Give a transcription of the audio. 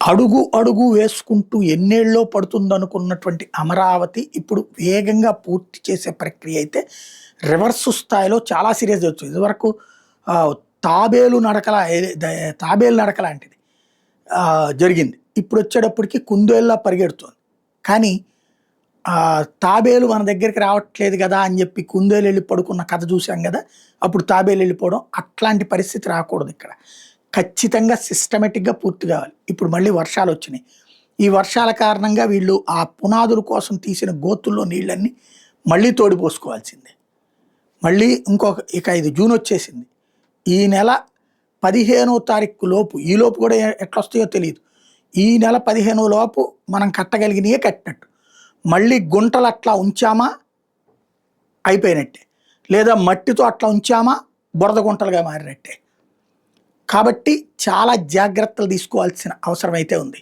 అడుగు అడుగు వేసుకుంటూ ఎన్నేళ్ళలో పడుతుందనుకున్నటువంటి అమరావతి ఇప్పుడు వేగంగా పూర్తి చేసే ప్రక్రియ అయితే రివర్స్ స్థాయిలో చాలా సీరియస్గా వచ్చింది. ఇదివరకు తాబేలు నడకల తాబేలు నడక లాంటిది జరిగింది. ఇప్పుడు వచ్చేటప్పటికి కుందేళ్ళ పరిగెడుతుంది. కానీ తాబేలు మన దగ్గరికి రావట్లేదు కదా అని చెప్పి కుందేలు వెళ్ళి పడుకున్న కథ చూసాం కదా, అప్పుడు తాబేలు వెళ్ళిపోవడం అట్లాంటి పరిస్థితి రాకూడదు. ఇక్కడ ఖచ్చితంగా సిస్టమేటిక్గా పూర్తి కావాలి. ఇప్పుడు మళ్ళీ వర్షాలు వచ్చినాయి. ఈ వర్షాల కారణంగా వీళ్ళు ఆ పునాదుల కోసం తీసిన గోతుల్లో నీళ్ళన్నీ మళ్ళీ తోడిపోసుకోవాల్సిందే. మళ్ళీ ఇక ఇది జూన్ వచ్చేసింది. ఈ నెల 15వ తారీఖు లోపు, ఈ లోపు కూడా ఎట్లొస్తాయో తెలియదు, ఈ నెల 15 లోపు మనం కట్టగలిగినయే కట్టినట్టు. మళ్ళీ గుంటలు అట్లా ఉంచామా అయిపోయినట్టే, లేదా మట్టితో అట్లా ఉంచామా బురద గుంటలుగా మారినట్టే. కాబట్టి చాలా జాగ్రత్తలు తీసుకోవాల్సిన అవసరం అయితే ఉంది.